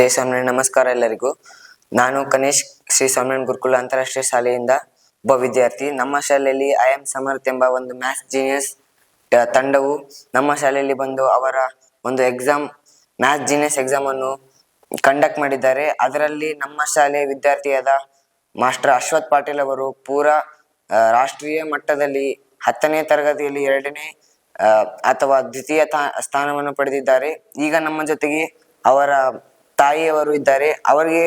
ಜೈ ಸ್ವಾಮಿನಾರಾಯಣ. ನಮಸ್ಕಾರ ಎಲ್ಲರಿಗೂ. ನಾನು ಕನೇಶ್ ಶ್ರೀ ಸ್ವಾಮಿನಾರಾಯಣ ಗುರುಕುಲ ಅಂತಾರಾಷ್ಟ್ರೀಯ ಶಾಲೆಯಿಂದ ಒಬ್ಬ ವಿದ್ಯಾರ್ಥಿ. ನಮ್ಮ ಶಾಲೆಯಲ್ಲಿ ಐ ಆಮ್ ಸಮರ್ಥ ಎಂಬ ಒಂದು ಮ್ಯಾಥ್ಸ್ ಜೀನಿಯಸ್ ತಂಡವು ನಮ್ಮ ಶಾಲೆಯಲ್ಲಿ ಬಂದು ಅವರ ಒಂದು ಮ್ಯಾಥ್ಸ್ ಜೀನಿಯಸ್ ಎಕ್ಸಾಮ್ ಅನ್ನು ಕಂಡಕ್ಟ್ ಮಾಡಿದ್ದಾರೆ. ಅದರಲ್ಲಿ ನಮ್ಮ ಶಾಲೆಯ ವಿದ್ಯಾರ್ಥಿಯಾದ ಮಾಸ್ಟರ್ ಅಶ್ವಥ್ ಪಾಟೀಲ್ ಅವರು ಪೂರಾ ರಾಷ್ಟ್ರೀಯ ಮಟ್ಟದಲ್ಲಿ 10ನೇ ತರಗತಿಯಲ್ಲಿ 2ನೇ ಅಥವಾ ದ್ವಿತೀಯ ಸ್ಥಾನವನ್ನು ಪಡೆದಿದ್ದಾರೆ. ಈಗ ನಮ್ಮ ಜೊತೆಗೆ ಅವರ ತಾಯಿಯವರು ಇದ್ದಾರೆ. ಅವರಿಗೆ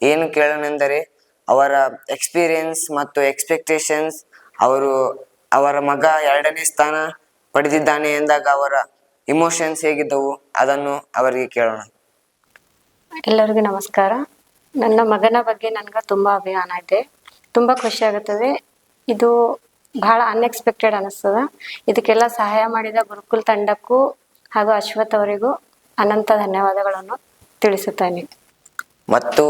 ಏನು ಕೇಳೋಣೆಂದರೆ ಅವರ ಎಕ್ಸ್ಪೀರಿಯನ್ಸ್ ಮತ್ತು ಎಕ್ಸ್ಪೆಕ್ಟೇಷನ್ಸ್, ಅವರ ಮಗ 2ನೇ ಸ್ಥಾನ ಪಡೆದಿದ್ದಾನೆ ಎಂದಾಗ ಅವರ ಇಮೋಷನ್ಸ್ ಹೇಗಿದ್ದವು ಅದನ್ನು ಅವರಿಗೆ ಕೇಳೋಣ. ಎಲ್ಲರಿಗೂ ನಮಸ್ಕಾರ. ನನ್ನ ಮಗನ ಬಗ್ಗೆ ನನಗೆ ತುಂಬ ಅಭಿಮಾನ ಇದೆ, ತುಂಬ ಖುಷಿ ಆಗುತ್ತದೆ. ಇದು ಬಹಳ ಅನ್ಎಕ್ಸ್ಪೆಕ್ಟೆಡ್ ಅನ್ನಿಸ್ತದೆ. ಇದಕ್ಕೆಲ್ಲ ಸಹಾಯ ಮಾಡಿದ ಗುರುಕುಲ್ ತಂಡಕ್ಕೂ ಹಾಗೂ ಅಶ್ವಥ್ ಅವರಿಗೂ ಅನಂತ ಧನ್ಯವಾದಗಳನ್ನು ತಿಳಿಸುತ್ತೇನೆ. ಮತ್ತು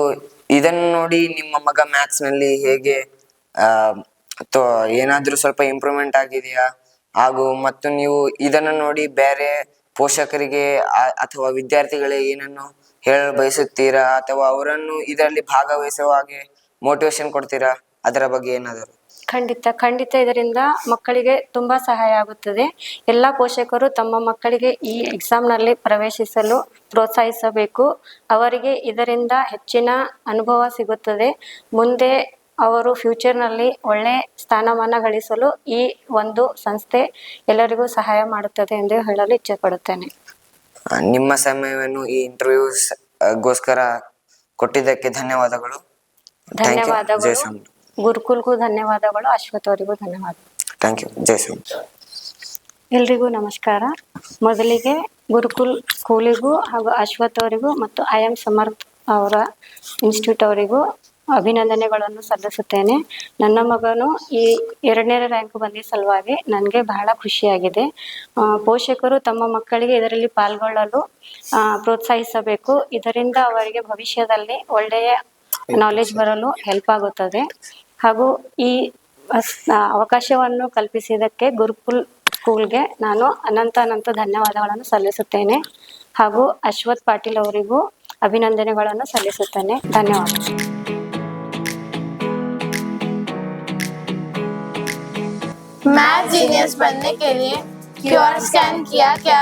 ಇದನ್ನು ನೋಡಿ ನಿಮ್ಮ ಮಗ ಮ್ಯಾಥ್ಸ್ ನಲ್ಲಿ ಹೇಗೆ ಏನಾದ್ರೂ ಸ್ವಲ್ಪ ಇಂಪ್ರೂವ್ಮೆಂಟ್ ಆಗಿದೆಯಾ? ಹಾಗೂ ಮತ್ತು ನೀವು ಇದನ್ನು ನೋಡಿ ಬೇರೆ ಪೋಷಕರಿಗೆ ಅಥವಾ ವಿದ್ಯಾರ್ಥಿಗಳಿಗೆ ಏನನ್ನು ಹೇಳಲು ಬಯಸುತ್ತೀರಾ ಅಥವಾ ಅವರನ್ನು ಇದರಲ್ಲಿ ಭಾಗವಹಿಸುವ ಹಾಗೆ ಮೋಟಿವೇಶನ್ ಕೊಡ್ತೀರಾ? ಅದರ ಬಗ್ಗೆ ಏನಾದರೂ? ಖಂಡಿತ ಇದರಿಂದ ಮಕ್ಕಳಿಗೆ ತುಂಬ ಸಹಾಯ ಆಗುತ್ತದೆ. ಎಲ್ಲ ಪೋಷಕರು ತಮ್ಮ ಮಕ್ಕಳಿಗೆ ಈ ಎಕ್ಸಾಮ್ನಲ್ಲಿ ಪ್ರವೇಶಿಸಲು ಪ್ರೋತ್ಸಾಹಿಸಬೇಕು. ಅವರಿಗೆ ಇದರಿಂದ ಹೆಚ್ಚಿನ ಅನುಭವ ಸಿಗುತ್ತದೆ. ಮುಂದೆ ಅವರು ಫ್ಯೂಚರ್ನಲ್ಲಿ ಒಳ್ಳೆ ಸ್ಥಾನಮಾನ ಗಳಿಸಲು ಈ ಒಂದು ಸಂಸ್ಥೆ ಎಲ್ಲರಿಗೂ ಸಹಾಯ ಮಾಡುತ್ತದೆ ಎಂದು ಹೇಳಲು ಇಚ್ಛೆ ಪಡುತ್ತೇನೆ. ನಿಮ್ಮ ಸಮಯವನ್ನು ಈ ಇಂಟರ್ವ್ಯೂಸ್ಗೋಸ್ಕರ ಕೊಟ್ಟಿದ್ದಕ್ಕೆ ಧನ್ಯವಾದಗಳು. ಗುರುಕುಲ್ಗೂ ಧನ್ಯವಾದಗಳು, ಅಶ್ವಥ್ ಅವರಿಗೂ ಧನ್ಯವಾದ. Thank you. ಜೈ ಶ್ರೀ. ಎಲ್ರಿಗೂ ನಮಸ್ಕಾರ. ಮೊದಲಿಗೆ ಗುರುಕುಲ್ ಸ್ಕೂಲಿಗೂ ಹಾಗೂ ಅಶ್ವಥ್ ಅವರಿಗೂ ಮತ್ತು ಐ ಆಮ್ ಸಮರ್ಥ ಅವರ ಇನ್ಸ್ಟಿಟ್ಯೂಟ್ ಅವರಿಗೂ ಅಭಿನಂದನೆಗಳನ್ನು ಸಲ್ಲಿಸುತ್ತೇನೆ. ನನ್ನ ಮಗನು ಈ 2ನೇ ರ್ಯಾಂಕ್ ಬಂದ ಸಲುವಾಗಿ ನನಗೆ ಬಹಳ ಖುಷಿಯಾಗಿದೆ. ಪೋಷಕರು ತಮ್ಮ ಮಕ್ಕಳಿಗೆ ಇದರಲ್ಲಿ ಪಾಲ್ಗೊಳ್ಳಲು ಪ್ರೋತ್ಸಾಹಿಸಬೇಕು. ಇದರಿಂದ ಅವರಿಗೆ ಭವಿಷ್ಯದಲ್ಲಿ ಒಳ್ಳೆಯ ನಾಲೆಜ್ ಬರಲು ಹೆಲ್ಪ್ ಆಗುತ್ತದೆ. ಹಾಗೂ ಈ ಅವಕಾಶವನ್ನು ಕಲ್ಪಿಸಿದ್ದಕ್ಕೆ ಗುರುಕುಲ್ ಸ್ಕೂಲ್ಗೆ ನಾನು ಅನಂತ ಧನ್ಯವಾದಗಳನ್ನು ಸಲ್ಲಿಸುತ್ತೇನೆ. ಹಾಗೂ ಅಶ್ವಥ್ ಪಾಟೀಲ್ ಅವರಿಗೂ ಅಭಿನಂದನೆಗಳನ್ನು ಸಲ್ಲಿಸುತ್ತೇನೆ. ಧನ್ಯವಾದ. मैथ जीनियस बनने के लिए क्यूआर स्कैन किया क्या?